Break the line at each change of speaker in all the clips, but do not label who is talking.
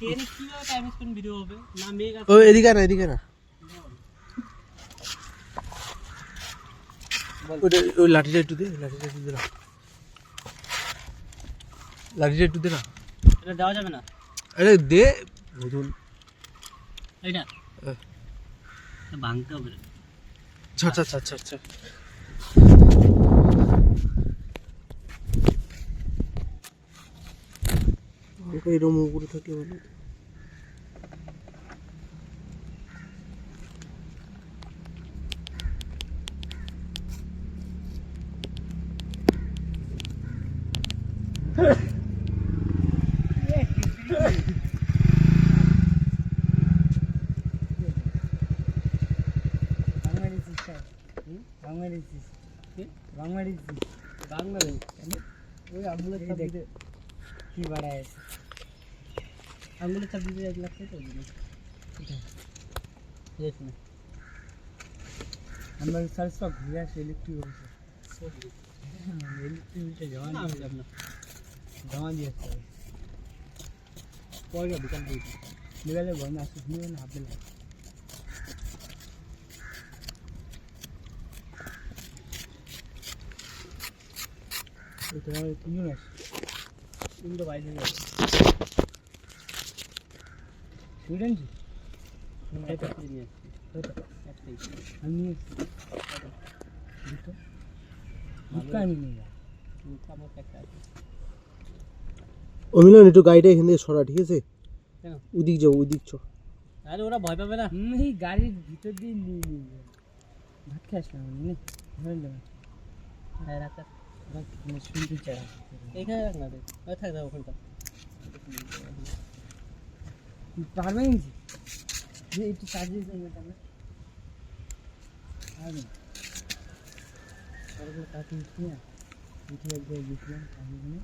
ট্রেনে কিভাবে time spend video হবে না মেঘ
ও এদিকে না ওই লাঠিটা একটু দে না
এটা দেওয়া যাবে না
আরে দে বুঝুন
এইটা ভাঙতে হবে
আচ্ছা এরকম উপরে থাকলে ভালো
কি বাড়ায় আঙুলের চাপ দিতে 1 লাখ তো আমরা সার্চ সব ঘুরে আসি ইলেকট্রিক ইলেকট্রিক জমা দিয়েছে পরে বিকালে গরমে আসি নিয়ে না হাতে লাগে এটা তিনজন আসি তিনটো বাইরে গেছে শুনেছি আমি
অমিলন একটু গাড়িটা এখান থেকে সরা ঠিক আছে ওদিক যাও
আরে ওরা ভয় পাবে না এই গাড়ির ভিতর দিয়ে নিয়ে ভাত খেয়ে আসলাম হ্যাঁ রাখা শুনতে চাই এখানে রাখ না থাক দাও ওখানটা পারবেন যে একটু সাজিয়ে দেবেন তাহলে আর সরকার কাটি নিয়ে উঠে একবার গেছিলাম আমি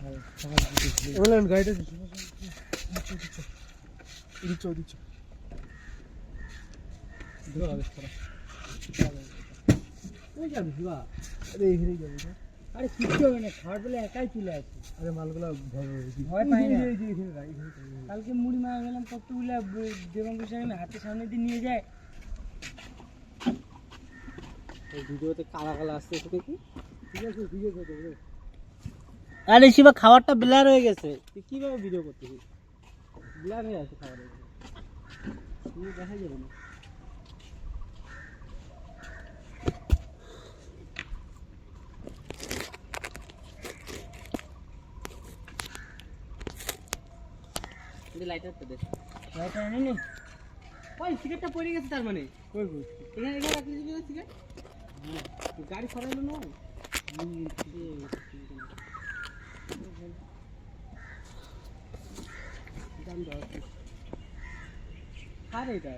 আর সবাই দিয়েছিল
অমিলন গাড়িটা দিচ্ছ
দুটো হবে করা ওই যাবি শিবা
আরে এখানে যাবো
আরে কিচ্ছু হবে না খাবার বলে একাই চলে আসে
আরে মালগুলো
ভয় পাই না কালকে মুড়ি মারা গেলাম কতগুলো দেবাঙ্কুর সামনে হাতের সামনে দিয়ে নিয়ে যায় এই ভিডিওতে কালা কালা আসছে সেটা কি
ঠিক আছে
আরে শিবা খাবারটা ব্লার হয়ে গেছে তুই কিভাবে ভিডিও করতেছিস ব্লার হয়ে আছে খাবারের দেখা যাবে না লাইটারটা দে লাইটার এনে নে ওই সিগারেটটা পড়ে গেছে তার মানে কই এখানে রাখলি সিগারেট গাড়ি সরাইলো না দাম দাও আরে এটা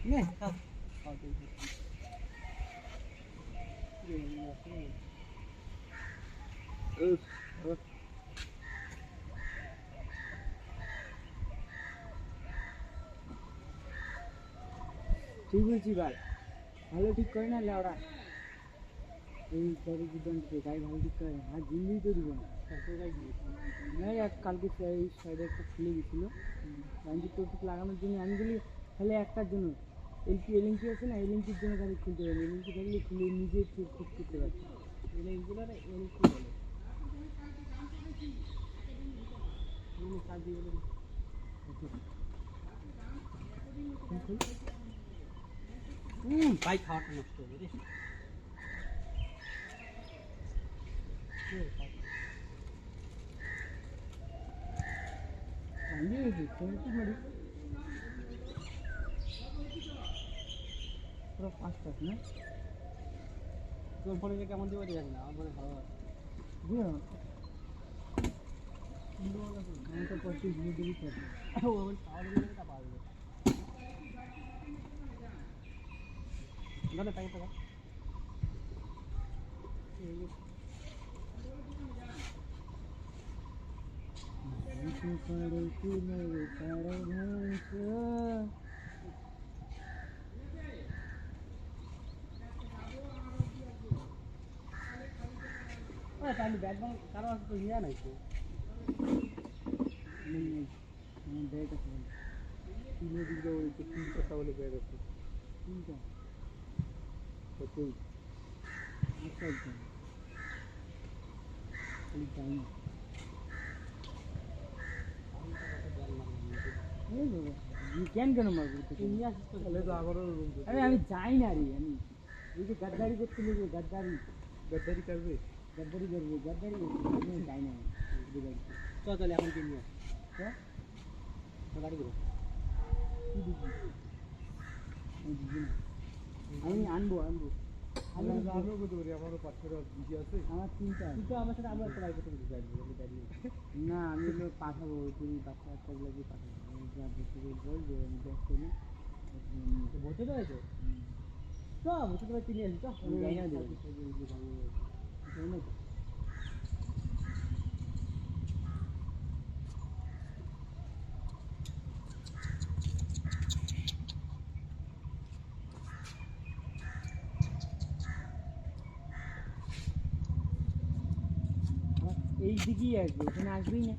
নে খাও ঠিক বলছি ভাই ভালো ঠিক করে না লেওড়া এই গাড়ি গাড়ি ভালো ঠিক করে আর জিন্দি তো দিব না এক কালকে এই সাইডে একটা খুলে গেছিলো গাড়ি টোটুক লাগানোর জন্য আমি বলি তাহলে একটার জন্য এলএনটি আছে না এলএনটির জন্য গাড়ি খুলতে পারি এলএনটি থাকলে খুলে নিজে ঠিক করতে পারছি এলএনটি বলে ভাই খাওয়াটা নষ্ট হবে রে পুরো ফাস্ট আছে না তোর ফোনে কেমন দিতে পারি না আমার ফোনে ভালো আছে আমি তো করছি ভিডিও দিবি ও আমার পাওয়ার দিলে পাওয়া যাবে তাই তো
আমি ব্যাট বল কারো আছে তো নিয়ে নাই তো
আমার ব্যাট আছে
তিন দিক দিয়ে ওই তো 3-4টা বলে ব্যাট আছে
তিনটা
কতই
আচ্ছা আচ্ছা খালি যাই না এই বাবা, কেন মারবো তোকে?
নিয়ে আসিস তো তাহলে তো আমারও রুম
আরে আমি যাই না রে, আমি এই যে গাদ্দারি করছিল যে গাদ্দারি
গাদ্দারি করবে
গাদ্দারি করবো গাদ্দারি আমি যাই না ওদের বাড়িতে।
চল তাহলে এখন কি নিয়ে আস
তো
গাড়ি করে
কি দিবি? আমি দিবি না। আমি আনবো আনবো
আমিও করতে পারি আমারও 5-6টা বিজি আছে
আমার তিনটা আছে।
তুই তো আমার সাথে আমরা একটা বাইক করতে যাইবো আমি দাঁড়িয়ে
না আমি হলো পাঠাবো তুমি বাচ্চা বাচ্চাগুলো দিয়ে পাঠাবো আমি যা বসে বল যে আমি ব্যস্ত না
ভোটে রয়েছে চ ভোটে তো কিনে আসি চ
আমি যাই না দেবো
যাই না
এই দিকেই আসবে ওখানে আসবেই না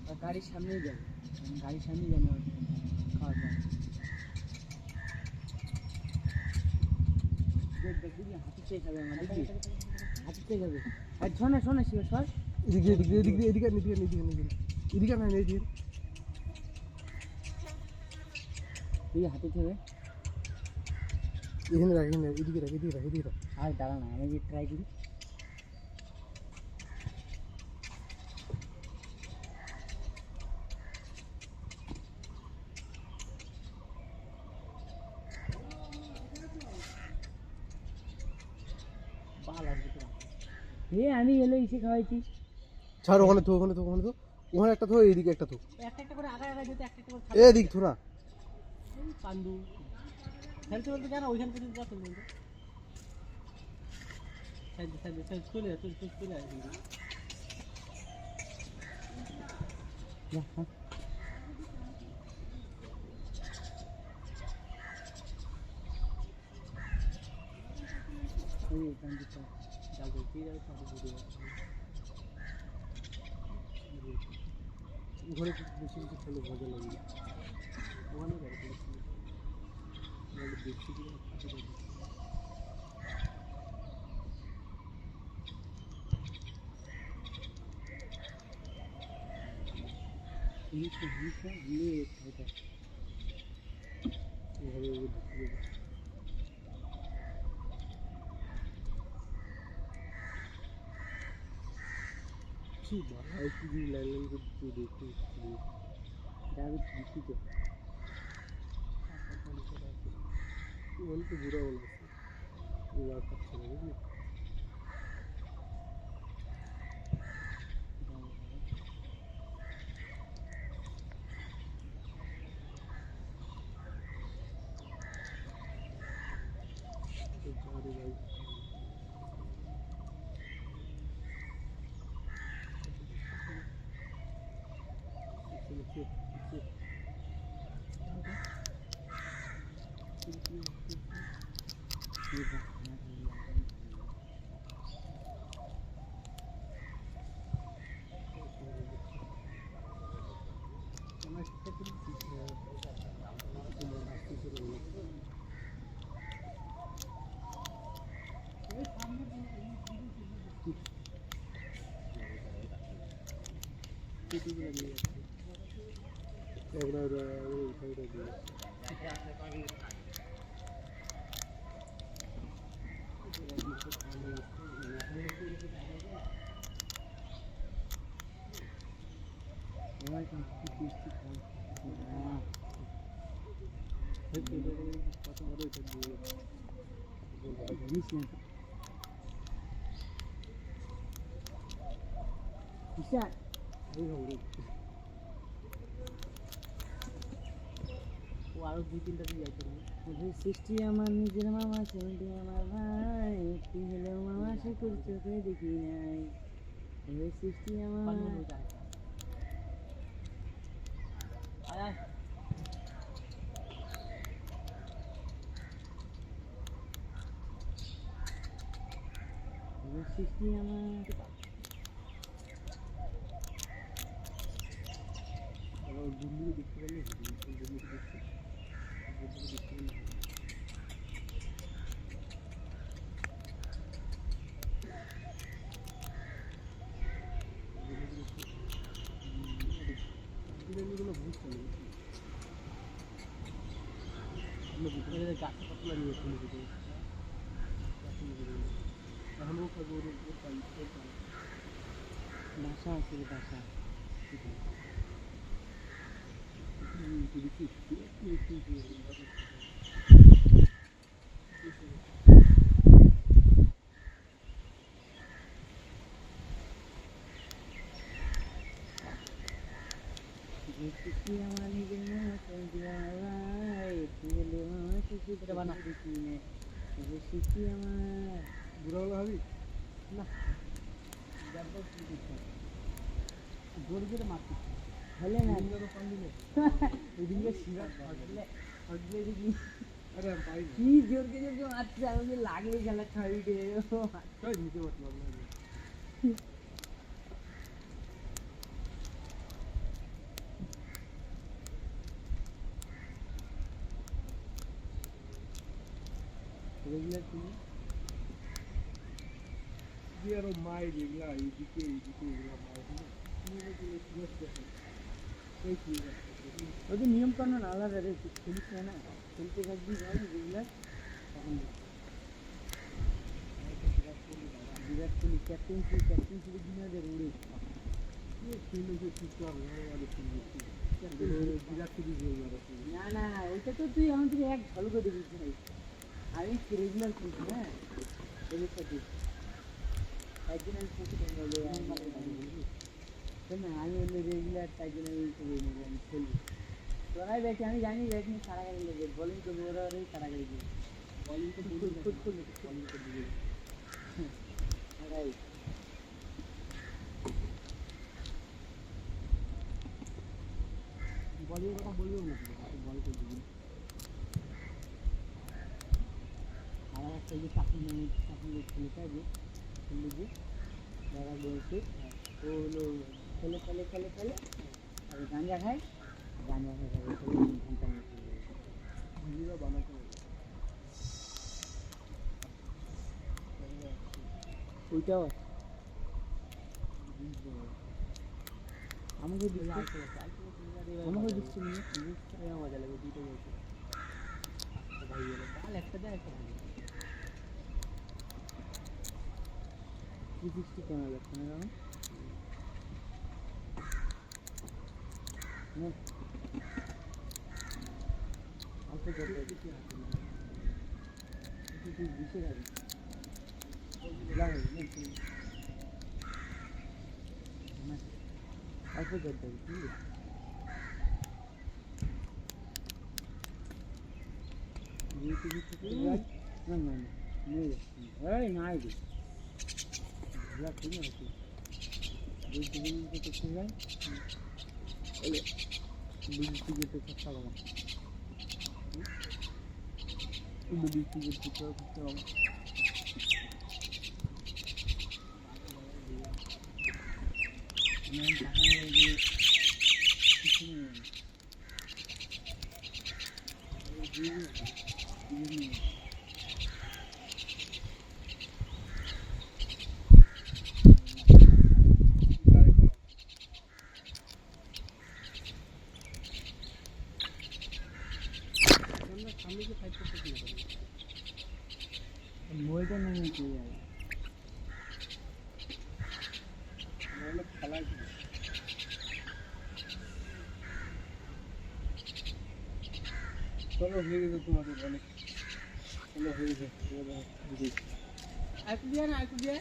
আর গাড়ির সামনেই যাবে গাড়ির সামনেই যাবে খাওয়া দাওয়া দেখ দেখ দিদি হাতে চেয়ে খাবে আমার দেখবি হাতে চেয়ে খাবে আর শোনে শোনে শিব সর
এদিকে এদিকে এদিকে এদিকে এদিকে এদিকে এদিকে না এদিকে
দিদি হাতে চেয়ে
এখানে রাখ এখানে এদিকে রাখ এদিকে রাখ এদিকে রাখ
আর দাঁড়া না আমি যে ট্রাই করি আমি এলো এসে খাওয়াইছি
ছাড় ওখানে তো ওখানে তো ওখানে তো ওখানে একটা তো এইদিকে একটা তো
একটা একটা করে আগায় আগায় যেতে একটা একটা করে
এদিক থোড়া
পান্ডু খেলতে বলতে জানো ওইখান পর্যন্ত যা তুমি চলে চলে
ওখানে বেশি কিছু খেলে মজা লাগে ওখানে গাড়ি দেখছি লাইন লাইন করতে দেখতে
দিচ্ছি
অনেক বুড়া বলা আছে ওরা খাচ্ছে না বুঝলি
কত বড় এটা জিনিস না ঈশান ও আরো 2-3টা দিয়ে যাইতে হবে সৃষ্টি আমার নিজের মামা সেমটি আমার ভাই তুই হলেও মামা সে তোর চোখে দেখি নাই ওই সৃষ্টি আমার আয় ওই সৃষ্টি আমার দিল্লি দেখতে পারলে দিল্লি দেখতে গাছপালা নিয়ে চলে যেতে বাসা আছে বাসা আমার নিজের সৃষ্টি আমার বুড়ো হলো হবি না জোর করে মারতে হলে না কি জোরকে জোরকে মারছে আমি লাগলে খেলা খাবি নিতে পারলাম না রেগুলার তুমি আরো মায়ের এগুলা এইদিকে এগুলা ওই যে নিয়ম কানুন আলাদা রে খেলিস না খেলতে থাকবি রেগুলার তখন বিরাট কোহলি ক্যাপ্টেন্সি দিনাদের উড়ে না না ওইটা তো তুই আমাদের এক ঝলকে দেখিস ভাই আমি রেগুলার খেলছি হ্যাঁ এদের সাথে একদিন আমি না আমি হলে রেগুলার তাই জন্য আমি খেলবি তোরাই দেখি আমি জানি ব্যাটিং কারাগারি লেগে বলিং করবো ওরা কারাগারি দেবে বলিং তো খুদ করলে বলিং করে দিবে বলিং কথা বলবেও না বল করে দিবি আর একটা যে চাকরি ছেলেটা যে খেলে যে যারা বলছে ও হলো খেলে আর গাঁজা খায় ঘন্টা ভিডিও বানাতে ওইটাও আমাকে দিচ্ছে মজা লাগে দুটো বলছে ভাই একটা দেয় একটা ভাই কি বৃষ্টি কেন লাগছে না অল্প বিষে গাড়ি অল্প জল দেবে কি না মোবাইলটা নেই চলে যাবে খেলা চলো হয়ে গেছে তোমাদের অনেক, চলো হয়ে গেছে। আইকু দিয়ে না, আইকু দিয়ে